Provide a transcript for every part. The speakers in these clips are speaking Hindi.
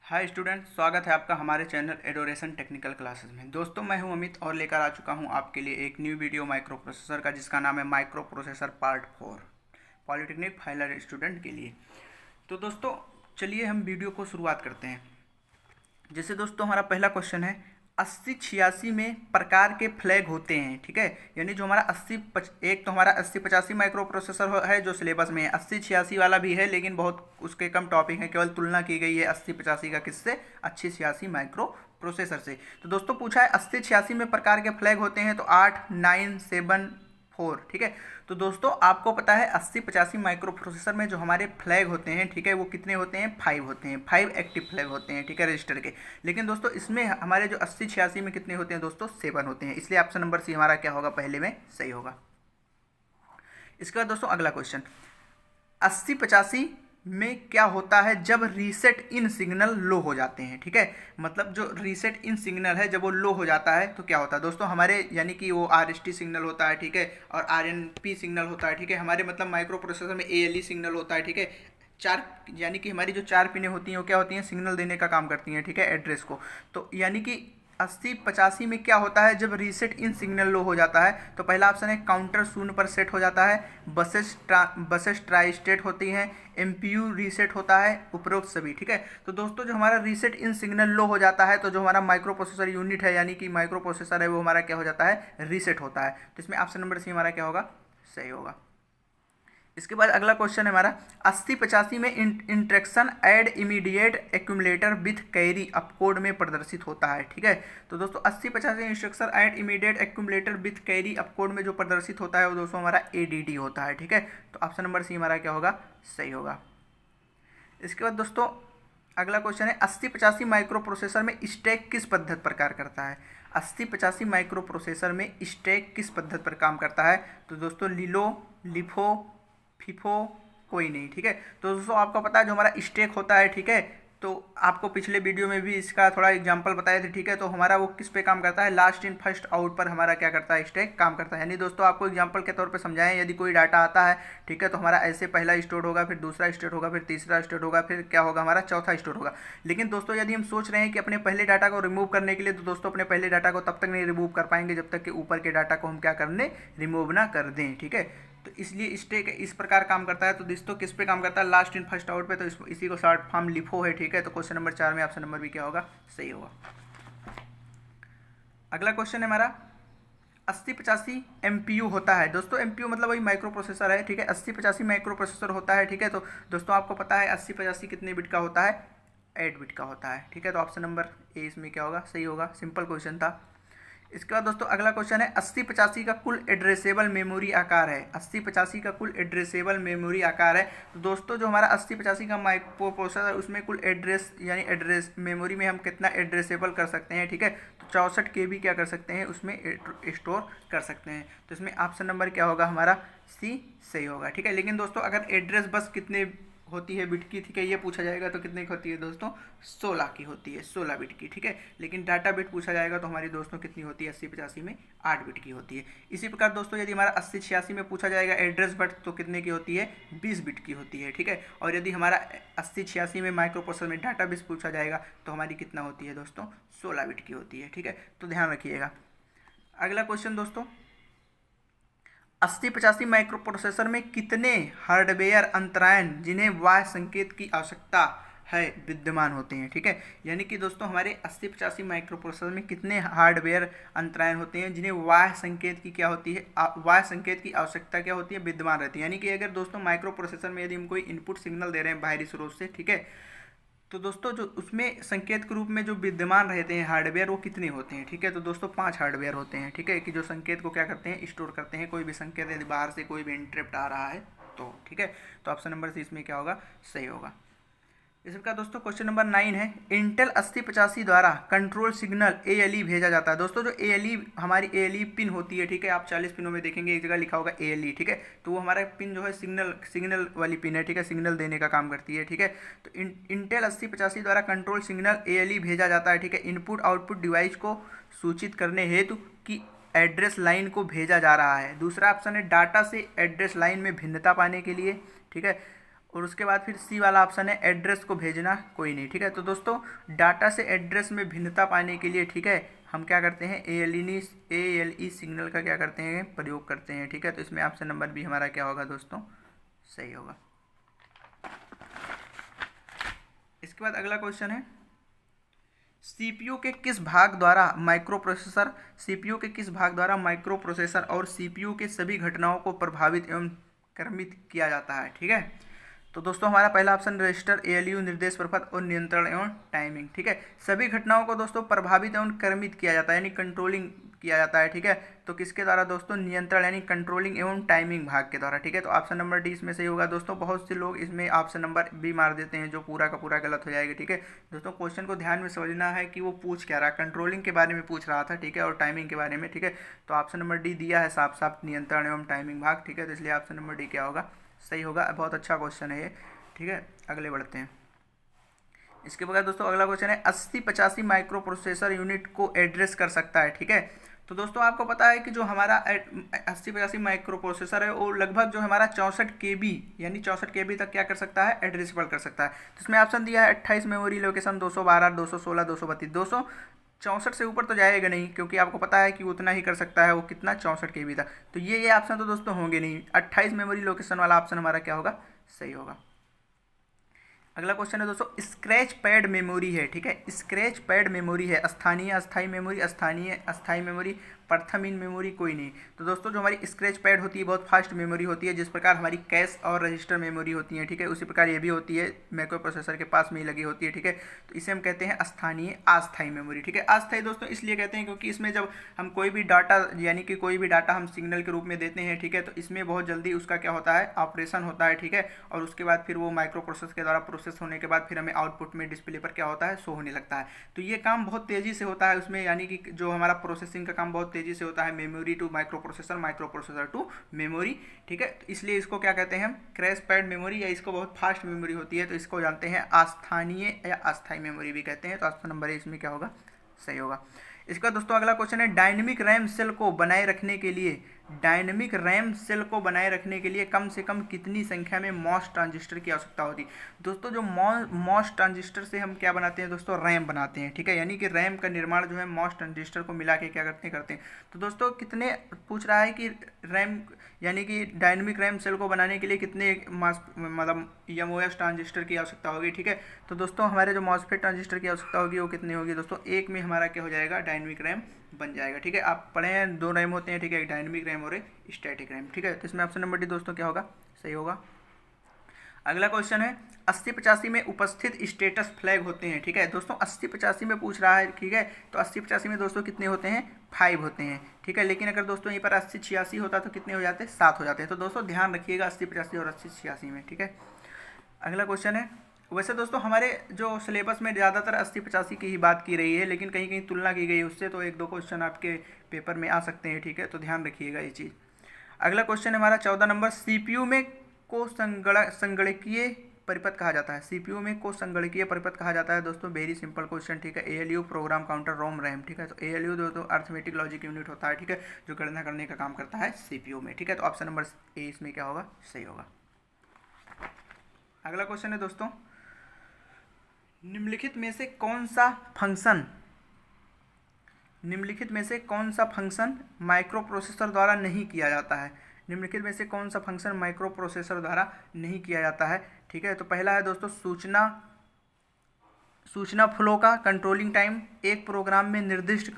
हाय स्टूडेंट, स्वागत है आपका हमारे चैनल एडोरेशन टेक्निकल क्लासेस में। दोस्तों, मैं हूं अमित और लेकर आ चुका हूं आपके लिए एक न्यू वीडियो माइक्रो प्रोसेसर का, जिसका नाम है micro processor part 4 polytechnic final year student के लिए। तो दोस्तों, चलिए हम वीडियो को शुरुआत करते हैं। जैसे दोस्तों, हमारा पहला क्वेश्चन है 8086 में प्रकार के फ्लैग होते हैं। ठीक है, यानी जो हमारा एक तो हमारा 8085 माइक्रो प्रोसेसर है जो सिलेबस में है। 8086 वाला भी है, लेकिन बहुत उसके कम टॉपिक है, केवल तुलना की गई है 8085 का किससे, 8086 माइक्रो प्रोसेसर से। तो दोस्तों, पूछा है 8086 में प्रकार के फ्लैग होते हैं, तो 8, 9, 7, 4। ठीक है, तो दोस्तों आपको पता है 8085 माइक्रो प्रोसेसर में जो हमारे फ्लैग होते हैं, ठीक है, वो कितने होते हैं, 5 होते हैं। 5 एक्टिव फ्लैग होते हैं, ठीक है, रजिस्टर के। लेकिन दोस्तों इसमें हमारे जो 8086 में कितने होते हैं दोस्तों, 7 होते हैं। इसलिए ऑप्शन नंबर सी हमारा क्या होगा, पहले में सही होगा। इसके बाद दोस्तों अगला क्वेश्चन, 8085 में क्या होता है जब रीसेट इन सिग्नल लो हो जाते हैं। ठीक है, मतलब जो रीसेट इन सिग्नल है जब वो लो हो जाता है तो क्या होता है दोस्तों, हमारे यानी कि वो RST सिग्नल होता है, ठीक है, और RNP सिग्नल होता है, ठीक है, हमारे मतलब माइक्रो प्रोसेसर में ALE सिग्नल होता है, ठीक है। चार, यानी कि हमारी जो 4 पिनें होती हैं वो क्या होती हैं, सिग्नल देने का काम करती हैं, ठीक है, एड्रेस को। तो यानी कि 8085 में क्या होता है जब रीसेट इन सिग्नल लो हो जाता है, तो पहला ऑप्शन है काउंटर 0 पर सेट हो जाता है, बसेस ट्राई स्टेट होती हैं, MPU रीसेट होता है, उपरोक्त सभी। ठीक है, तो दोस्तों जो हमारा रीसेट इन सिग्नल लो हो जाता है तो जो हमारा माइक्रो प्रोसेसर यूनिट है, यानी कि माइक्रो प्रोसेसर है, वो हमारा क्या हो जाता है, रीसेट होता है। तो इसमें ऑप्शन नंबर सी हमारा क्या होगा, सही होगा। इसके बाद अगला क्वेश्चन है हमारा 8085 में instruction add immediate accumulator with carry opcode में प्रदर्शित होता है। ठीक है, तो दोस्तों 8085 में instruction add immediate accumulator with carry opcode में जो प्रदर्शित होता है वो दोस्तों हमारा ADD होता है। ठीक है, तो ऑप्शन नंबर सी हमारा क्या होगा, सही होगा। इसके बाद दोस्तों अगला क्वेश्चन है 8085 माइक्रो प्रोसेसर में स्टैक किस पद्धति पर कार्य करता है। 8085 माइक्रो प्रोसेसर में स्टैक किस पद्धति पर काम करता है, तो दोस्तों लिलो, लिफो, फीफो, कोई नहीं। ठीक है, तो दोस्तों आपको पता है जो हमारा स्टैक होता है, ठीक है, तो आपको पिछले वीडियो में भी इसका थोड़ा एग्जांपल बताए थे। ठीक है, तो हमारा वो किस पे काम करता है, लास्ट इन फर्स्ट आउट पर हमारा क्या करता है, स्टैक काम करता है। यानी दोस्तों आपको एग्जांपल के तौर पे समझाएं, यदि कोई डाटा आता है, ठीक है, तो हमारा ऐसे पहला स्टोर होगा, फिर दूसरा स्टोर होगा, फिर तीसरा स्टोर होगा, फिर क्या होगा, हमारा चौथा स्टोर होगा। लेकिन दोस्तों यदि हम सोच रहे हैं कि अपने पहले डाटा को रिमूव करने के लिए, तो दोस्तों अपने पहले डाटा को तब तक नहीं रिमूव कर पाएंगे जब तक कि ऊपर के डाटा को हम क्या करने, रिमूव ना कर दें। ठीक है, तो इसलिए स्टैक इस प्रकार काम करता है। तो दोस्तों किस पे काम करता है, लास्ट इन फर्स्ट आउट पे, तो इसी को शॉर्ट फॉर्म लिफो है। ठीक है, तो क्वेश्चन नंबर 4 में ऑप्शन नंबर भी क्या होगा, सही होगा। अगला क्वेश्चन है हमारा 8085 MPU होता है। दोस्तों MPU मतलब वही माइक्रो प्रोसेसर है। ठीक है, 8085 माइक्रो प्रोसेसर होता है। ठीक है, तो दोस्तों आपको पता है 8085 कितने बिट का होता है, 8 बिट का होता है। ठीक है, तो ऑप्शन नंबर ए इसमें क्या होगा, सही होगा। सिंपल क्वेश्चन था। इसके बाद दोस्तों अगला क्वेश्चन है 8085 का कुल एड्रेसेबल मेमोरी आकार है। 8085 का कुल एड्रेसेबल मेमोरी आकार है। तो दोस्तों जो हमारा 8085 का माइक्रो प्रोसेसर है उसमें कुल एड्रेस यानी एड्रेस मेमोरी में हम कितना एड्रेसेबल कर सकते हैं, ठीक है, तो 64 KB क्या कर सकते हैं, उसमें स्टोर कर सकते हैं। तो इसमें ऑप्शन नंबर क्या होगा, हमारा सी सही होगा। ठीक है, लेकिन दोस्तों अगर एड्रेस बस कितने होती है बिट की, ठीक है, ये पूछा जाएगा तो कितने की होती है दोस्तों, 16 की होती है, 16 बिट की। ठीक है, लेकिन डाटा बिट पूछा जाएगा तो हमारी दोस्तों कितनी होती है, 8085 में 8 बिट की होती है। इसी प्रकार दोस्तों यदि हमारा 8086 में पूछा जाएगा एड्रेस बिट तो कितने की होती है, 20 बिट की होती है। ठीक है, और यदि हमारा 8086 में माइक्रो प्रोसेसर में डाटा बिट पूछा जाएगा तो हमारी कितना होती है दोस्तों, 16 बिट की होती है। ठीक है, तो ध्यान रखिएगा। अगला क्वेश्चन दोस्तों 8085 माइक्रो प्रोसेसर में कितने हार्डवेयर अंतरायन जिन्हें बाह्य संकेत की आवश्यकता है विद्यमान होते हैं। ठीक है, यानी कि दोस्तों हमारे 8085 माइक्रो प्रोसेसर में कितने हार्डवेयर अंतरायन होते हैं जिन्हें बाह्य संकेत की क्या होती है, बाह्य संकेत की आवश्यकता क्या होती है, विद्यमान रहती है। यानी कि अगर दोस्तों माइक्रो प्रोसेसर में यदि हम कोई इनपुट सिग्नल दे रहे हैं बाहरी स्रोत से, ठीक है, तो दोस्तों जो उसमें संकेत के रूप में जो विद्यमान रहते हैं हार्डवेयर वो कितने होते हैं। ठीक है, तो दोस्तों 5 हार्डवेयर होते हैं। ठीक है, कि जो संकेत को क्या करते हैं, स्टोर करते हैं। कोई भी संकेत यदि बाहर से कोई भी इंटरप्ट आ रहा है तो। ठीक है, तो ऑप्शन नंबर सी इसमें क्या होगा, सही होगा। इसी प्रकार दोस्तों क्वेश्चन नंबर 9 है इंटेल 8085 द्वारा कंट्रोल सिग्नल ALE भेजा जाता है। दोस्तों जो ALE हमारी ALE पिन होती है, ठीक है, आप 40 पिनों में देखेंगे एक जगह लिखा होगा ALE। ठीक है, तो वो हमारा पिन जो है सिग्नल वाली पिन है। ठीक है, सिग्नल देने का काम करती है। ठीक है, तो इंटेल 8085 द्वारा कंट्रोल सिग्नल ALE भेजा जाता है। ठीक है, इनपुट आउटपुट डिवाइस को सूचित करने हेतु कि एड्रेस लाइन को भेजा जा रहा है। दूसरा ऑप्शन है डाटा से एड्रेस लाइन में भिन्नता पाने के लिए। ठीक है, और उसके बाद फिर सी वाला ऑप्शन है एड्रेस को भेजना कोई नहीं, ठीक है। तो दोस्तों डाटा से एड्रेस में भिन्नता पाने के लिए, ठीक है, हम क्या करते हैं, ALE सिग्नल का क्या करते हैं, प्रयोग करते हैं, ठीक है। तो इसमें ऑप्शन नंबर बी हमारा क्या होगा दोस्तों, सही होगा। इसके बाद अगला क्वेश्चन है सीपीयू के किस भाग द्वारा माइक्रो प्रोसेसर और सीपीयू के सभी घटनाओं को प्रभावित एवं क्रमित किया जाता है, ठीक है। तो दोस्तों हमारा पहला ऑप्शन रजिस्टर, ALU, निर्देश प्रपथ और नियंत्रण एवं टाइमिंग, ठीक है। सभी घटनाओं को दोस्तों प्रभावित एवं क्रमित किया जाता है यानी कंट्रोलिंग किया जाता है, ठीक है। तो किसके द्वारा दोस्तों, नियंत्रण यानी कंट्रोलिंग एवं टाइमिंग भाग के द्वारा, ठीक है। तो ऑप्शन नंबर डी इसमें सही होगा दोस्तों। बहुत से लोग इसमें ऑप्शन नंबर बी मार देते हैं जो पूरा का पूरा गलत हो जाएगा, ठीक है। दोस्तों क्वेश्चन को ध्यान में समझना है कि वो पूछ क्या रहा है, कंट्रोलिंग के बारे में पूछ रहा था, ठीक है, और टाइमिंग के बारे में, ठीक है। तो ऑप्शन नंबर डी दिया है साफ साफ नियंत्रण एवं टाइमिंग भाग, ठीक है। तो इसलिए ऑप्शन नंबर डी क्या होगा, सही होगा। बहुत अच्छा क्वेश्चन है ये, ठीक है। अगले बढ़ते हैं। इसके बाद दोस्तों अगला क्वेश्चन है 8085 माइक्रो प्रोसेसर यूनिट को एड्रेस कर सकता है, ठीक है। तो दोस्तों आपको पता है कि जो हमारा 8085 माइक्रो प्रोसेसर है वो लगभग जो हमारा 64 KB यानी 64 KB तक क्या कर सकता है, एड्रेसेबल कर सकता है। तो इसमें ऑप्शन दिया है 28 मेमोरी लोकेशन, 212, 216, 232, 264 से ऊपर तो जाएगा नहीं क्योंकि आपको पता है कि उतना ही कर सकता है वो, कितना, 64 KB तक। तो ये ऑप्शन तो दोस्तों होंगे नहीं। 28 मेमोरी लोकेशन वाला ऑप्शन हमारा क्या होगा, सही होगा। अगला क्वेश्चन है दोस्तों स्क्रैच पैड मेमोरी है, ठीक है। स्क्रैच पैड मेमोरी है स्थानीय अस्थाई मेमोरी, स्थानीय अस्थाई मेमोरी, प्रथम इन मेमोरी कोई नहीं। तो दोस्तों जो हमारी स्क्रैच पैड होती है बहुत फास्ट मेमोरी होती है, जिस प्रकार हमारी कैश और रजिस्टर मेमोरी होती है, ठीक है, उसी प्रकार ये भी होती है, माइक्रो प्रोसेसर के पास में ही लगी होती है, ठीक है। तो इसे हम कहते हैं स्थानीय अस्थाई मेमोरी, ठीक है। अस्थाई दोस्तों इसलिए कहते हैं क्योंकि इसमें जब हम कोई भी डाटा यानी कि कोई भी डाटा हम सिग्नल के रूप में देते हैं, ठीक है, तो इसमें बहुत जल्दी उसका क्या होता है, ऑपरेशन होता है, ठीक है। और उसके बाद फिर वो माइक्रो प्रोसेसर के द्वारा प्रोसेस होने के बाद फिर हमें आउटपुट में डिस्प्ले पर क्या होता है, शो होने लगता है। तो ये काम बहुत तेज़ी से होता है उसमें, यानी कि जो हमारा प्रोसेसिंग का काम बहुत तेज़ी से होता है, memory to microprocessor to memory, ठीक है। तो इसलिए इसको क्या कहते हैं हम, क्रैश पैड मेमोरी, या इसको बहुत फास्ट मेमोरी होती है तो इसको जानते हैं अस्थानीय या अस्थाई मेमोरी भी कहते हैं। तो ऑप्शन नंबर ए इसमें क्या होगा, सही होगा। इसका दोस्तों अगला क्वेश्चन है डायनेमिक रैम सेल को बनाए रखने के लिए, डायनेमिक रैम सेल को बनाए रखने के लिए कम से कम कितनी संख्या में मॉस ट्रांजिस्टर की आवश्यकता होती है। दोस्तों जो मॉस ट्रांजिस्टर से हम क्या बनाते हैं दोस्तों, रैम बनाते हैं, ठीक है। यानी कि रैम का निर्माण जो है मॉस ट्रांजिस्टर को मिला के क्या करते हैं। तो दोस्तों कितने पूछ रहा है कि रैम यानी कि डायनेमिक रैम सेल को बनाने के लिए कितने मतलब MOS ट्रांजिस्टर की आवश्यकता होगी, ठीक है। तो दोस्तों हमारे जो मॉसफेट ट्रांजिस्टर की आवश्यकता होगी वो कितनी होगी दोस्तों, एक में हमारा क्या हो जाएगा, डायनेमिक रैम बन जाएगा, ठीक है। आप पढ़े हैं 2 रैम होते हैं, ठीक है, एक डायनेमिक रैम और एक स्टैटिक रैम, ठीक है। तो इसमें ऑप्शन नंबर डी दोस्तों क्या होगा, सही होगा। अगला क्वेश्चन है 8085 में उपस्थित स्टेटस फ्लैग होते हैं, ठीक है। दोस्तों 8085 में पूछ रहा है, ठीक है। तो 8085 में दोस्तों कितने होते हैं, 5 होते हैं, ठीक है। लेकिन अगर दोस्तों यहीं पर 8086 होता तो कितने हो जाते हैं, 7 हो जाते हैं। तो दोस्तों ध्यान रखिएगा 8085 और 8086 में, ठीक है। अगला क्वेश्चन है, वैसे दोस्तों हमारे जो सिलेबस में ज़्यादातर 8085 की ही बात की रही है, लेकिन कहीं कहीं तुलना की गई उससे, तो 1-2 क्वेश्चन आपके पेपर में आ सकते हैं, ठीक है। तो ध्यान रखिएगा ये चीज़। अगला क्वेश्चन है हमारा 14 नंबर, CPU में को संगणकीय परिपथ कहा जाता है। CPU में को संगणकीय परिपथ कहा जाता है दोस्तों, वेरी सिंपल क्वेश्चन, ठीक है। ALU program counter ROM RAM, ठीक है। तो ALU दोस्तों अर्थमेटिक लॉजिक यूनिट होता है, ठीक है, जो गणना करने का काम करता है CPU में, ठीक है। तो ऑप्शन नंबर ए इसमें क्या होगा, सही होगा। अगला क्वेश्चन है दोस्तों निम्नलिखित में से कौन सा फंक्शन माइक्रो प्रोसेसर द्वारा नहीं किया जाता है। निम्नलिखित में से कौन सा फंक्शन माइक्रो प्रोसेसर द्वारा नहीं किया जाता है, ठीक है। तो पहला है दोस्तों सूचना फ्लो का कंट्रोलिंग टाइम, एक प्रोग्राम में निर्दिष्ट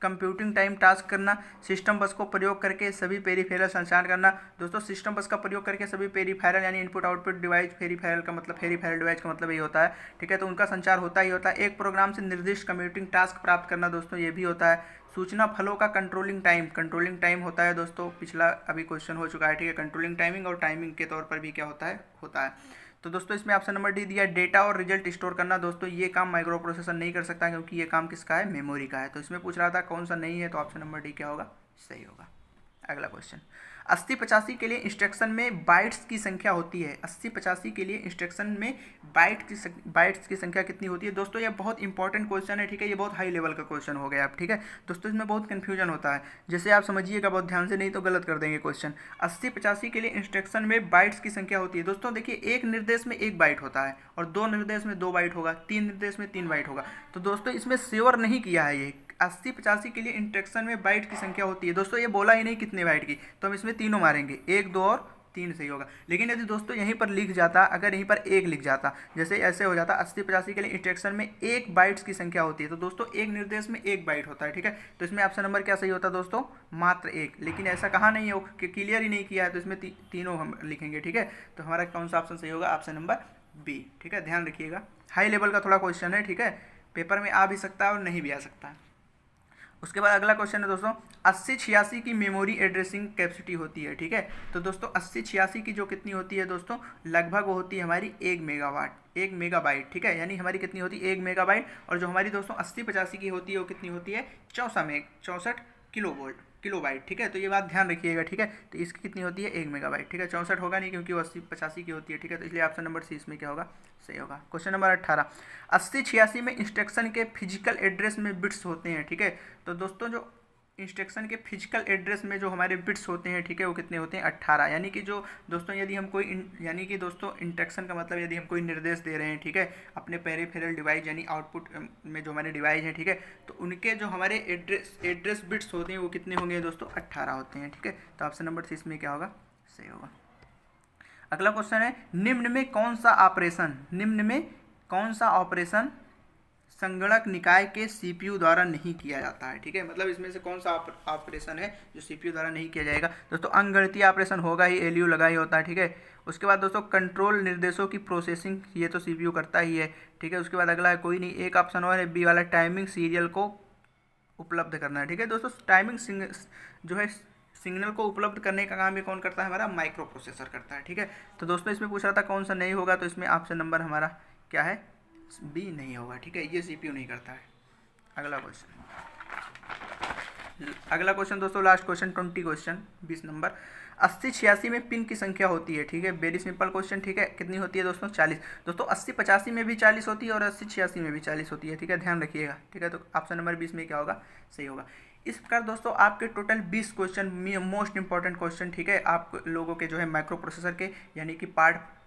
कंप्यूटिंग टाइम टास्क करना, सिस्टम बस को प्रयोग करके सभी पेरीफेरल संचार करना। दोस्तों सिस्टम बस का प्रयोग करके सभी पेरीफेरल यानी input output device, peripheral device का मतलब ये होता है, ठीक है। तो उनका संचार होता ही होता है। एक प्रोग्राम से निर्दिष्ट कंप्यूटिंग टास्क प्राप्त करना दोस्तों ये भी होता है। सूचना फलों का कंट्रोलिंग टाइम होता है दोस्तों, पिछला अभी क्वेश्चन हो चुका है, ठीक है। कंट्रोलिंग टाइमिंग और टाइमिंग के तौर पर भी क्या होता है। तो दोस्तों इसमें ऑप्शन नंबर डी दिया डेटा और रिजल्ट स्टोर करना। दोस्तों ये काम माइक्रो प्रोसेसर नहीं कर सकता क्योंकि ये काम किसका है, मेमोरी का है। तो इसमें पूछ रहा था कौन सा नहीं है, तो ऑप्शन नंबर डी क्या होगा, सही होगा। अगला क्वेश्चन 80-85 के लिए इंस्ट्रक्शन में बाइट्स की संख्या होती है। 80-85 के लिए इंस्ट्रक्शन में बाइट्स की संख्या कितनी होती है? दोस्तों ये बहुत इंपॉर्टेंट क्वेश्चन है, ठीक है, ये बहुत हाई लेवल का क्वेश्चन हो गया अब, ठीक है दोस्तों, इसमें बहुत कन्फ्यूजन होता है, जैसे आप समझिएगा बहुत ध्यान से, नहीं तो गलत कर देंगे क्वेश्चन। 80-85 के लिए इंस्ट्रक्शन में बाइट्स की संख्या होती है। दोस्तों देखिए, एक निर्देश में एक बाइट होता है और दो निर्देश में 2 बाइट होगा, 3 निर्देश में 3 बाइट होगा। तो दोस्तों इसमें श्योर नहीं किया है ये 80-85 के लिए इंस्ट्रक्शन में बाइट की संख्या होती है। दोस्तों ये बोला ही नहीं कितने बाइट की, तो हम इसमें तीनों मारेंगे, 1, 2 और 3 सही होगा। लेकिन यदि दोस्तों यहीं पर लिख जाता, अगर यहीं पर 1 लिख जाता, जैसे ऐसे हो जाता 80-85 के लिए इंस्ट्रक्शन में 1 बाइट्स की संख्या होती है, तो दोस्तों एक निर्देश में 1 बाइट होता है, ठीक है। तो इसमें ऑप्शन नंबर क्या सही होता है दोस्तों? मात्र 1। लेकिन ऐसा कहाँ नहीं है, क्लियर ही नहीं किया है, तो इसमें तीनों हम लिखेंगे, ठीक है। तो हमारा कौन सा ऑप्शन सही होगा? ऑप्शन नंबर बी, ठीक है, ध्यान रखिएगा। हाई लेवल का थोड़ा क्वेश्चन है, ठीक है, पेपर में आ भी सकता है और नहीं भी आ सकता है। उसके बाद अगला क्वेश्चन है दोस्तों, 80-86 की मेमोरी एड्रेसिंग कैपेसिटी होती है, ठीक है। तो दोस्तों 80-86 की जो कितनी होती है दोस्तों, लगभग वो होती है हमारी 1 मेगावाट, 1 मेगाबाइट, ठीक है, यानी हमारी कितनी होती है? 1 मेगाबाइट। और जो हमारी दोस्तों 80-85 की होती है वो कितनी होती है? 64 किलोबाइट, ठीक है। तो ये बात ध्यान रखिएगा, ठीक है। तो इसकी कितनी होती है? 1 मेगाबाइट, ठीक है। 64 होगा नहीं क्योंकि वो 80-85 की होती है, ठीक है। तो इसलिए ऑप्शन नंबर सी इसमें क्या होगा? सही होगा। क्वेश्चन नंबर 18, 80-86 में इंस्ट्रक्शन के फिजिकल एड्रेस में बिट्स होते हैं, ठीक है। तो दोस्तों जो इंस्ट्रक्शन के फिजिकल एड्रेस में जो हमारे बिट्स होते हैं, ठीक है, वो कितने होते हैं? 18। यानी कि जो दोस्तों यदि हम कोई यानी कि दोस्तों इंस्ट्रक्शन का मतलब यदि हम कोई निर्देश दे रहे हैं, ठीक है, अपने पेरिफेरल डिवाइस यानी आउटपुट में जो हमारे डिवाइस हैं, ठीक है, तो उनके जो हमारे एड्रेस बिट्स होते हैं वो कितने होंगे दोस्तों? 18 होते हैं, ठीक है। तो ऑप्शन नंबर सी इसमें क्या होगा? सही होगा। अगला क्वेश्चन है, निम्न में कौन सा ऑपरेशन संगणक निकाय के सीपीयू द्वारा नहीं किया जाता है, ठीक है। मतलब इसमें से कौन सा ऑपरेशन है जो सीपीयू द्वारा नहीं किया जाएगा? दोस्तों अंकगणितीय ऑपरेशन होगा ही, एलयू लगा ही होता है, ठीक है। उसके बाद दोस्तों कंट्रोल निर्देशों की प्रोसेसिंग, ये तो सीपीयू करता ही है, ठीक है। उसके बाद अगला है कोई नहीं, एक ऑप्शन और है बी वाला, टाइमिंग सीरियल को उपलब्ध करना है, ठीक है। दोस्तों टाइमिंग जो है सिग्नल को उपलब्ध करने का काम ये कौन करता है? हमारा माइक्रो प्रोसेसर करता है, ठीक है। तो दोस्तों इसमें पूछ रहा था कौन सा नहीं होगा, तो इसमें ऑप्शन नंबर हमारा क्या है? बी नहीं होगा, ठीक है, ये सीपीयू नहीं करता है। अगला क्वेश्चन दोस्तों, लास्ट क्वेश्चन 20 क्वेश्चन 20 नंबर, 80-86 में पिन की संख्या होती है, ठीक है। वेरी सिंपल क्वेश्चन, ठीक है। कितनी होती है दोस्तों? 40। दोस्तों 80-85 में भी 40 होती है और 80-86 में भी 40 होती है, ठीक है, ध्यान रखिएगा, ठीक है। तो ऑप्शन नंबर 20 में क्या होगा? सही होगा। इस प्रकार दोस्तों आपके total 20 question, most important question, ठीक है, आप लोगों के जो है माइक्रो प्रोसेसर के यानी कि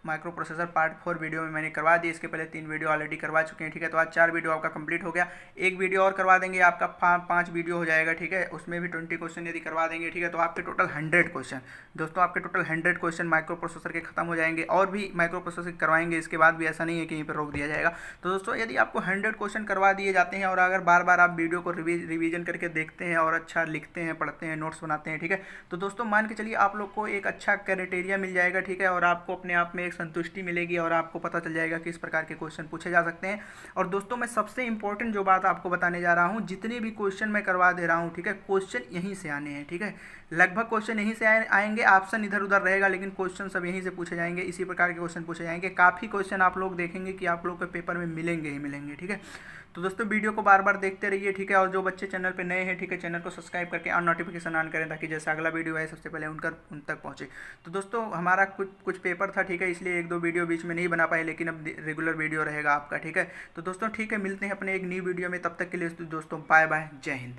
माइक्रो प्रोसेसर पार्ट 4 वीडियो में मैंने करवा दी। इसके पहले 3 वीडियो ऑलरेडी करवा चुके हैं, ठीक है। तो आज 4 वीडियो आपका कंप्लीट हो गया, एक वीडियो और करवा देंगे, आपका 5 वीडियो हो जाएगा, ठीक है। उसमें भी 20 क्वेश्चन यदि करवा देंगे, ठीक है, तो आपके टोटल 100 क्वेश्चन दोस्तों, आपके टोटल 100 क्वेश्चन माइक्रो प्रोसेसर के खत्म हो जाएंगे। और भी माइक्रो प्रोसेसर करवाएंगे इसके बाद भी, ऐसा नहीं है कि यहीं पर रोक दिया जाएगा। तो दोस्तों यदि आपको 100 क्वेश्चन करवा दिए जाते हैं और अगर बार बार आप वीडियो को रिवीजन करके देखते हैं और अच्छा लिखते हैं, पढ़ते हैं, नोट्स बनाते हैं, ठीक है, तो दोस्तों मान के चलिए आप लोग को एक अच्छा क्राइटेरिया मिल जाएगा, ठीक है, और आपको अपने आप में एक संतुष्टि मिलेगी और आपको पता चल जाएगा कि इस प्रकार के क्वेश्चन पूछे जा सकते हैं। और दोस्तों मैं सबसे इंपॉर्टेंट जो बात आपको बताने जा रहा हूं, जितने भी क्वेश्चन मैं करवा दे रहा हूं, ठीक है, क्वेश्चन यहीं से आने हैं, ठीक है, लगभग क्वेश्चन यहीं से आएंगे, ऑप्शन इधर उधर रहेगा लेकिन क्वेश्चन सब यहीं से पूछे जाएंगे, इसी प्रकार के क्वेश्चन पूछे जाएंगे। काफ़ी क्वेश्चन आप लोग देखेंगे कि आप लोग के पेपर में मिलेंगे ही मिलेंगे, ठीक है। तो दोस्तों वीडियो को बार बार देखते रहिए, ठीक है, और जो बच्चे चैनल पे नए हैं, ठीक है, चैनल को सब्सक्राइब करके और नोटिफिकेशन ऑन करें ताकि जैसे अगला वीडियो आए सबसे पहले उन तक पहुंचे। तो दोस्तों हमारा कुछ पेपर था, ठीक है, इसलिए 1-2 वीडियो बीच में नहीं बना पाए, लेकिन अब रेगुलर वीडियो रहेगा आपका, ठीक है। तो दोस्तों ठीक है, मिलते हैं अपने एक न्यू वीडियो में, तब तक के लिए दोस्तों बाय बाय, जय हिंद।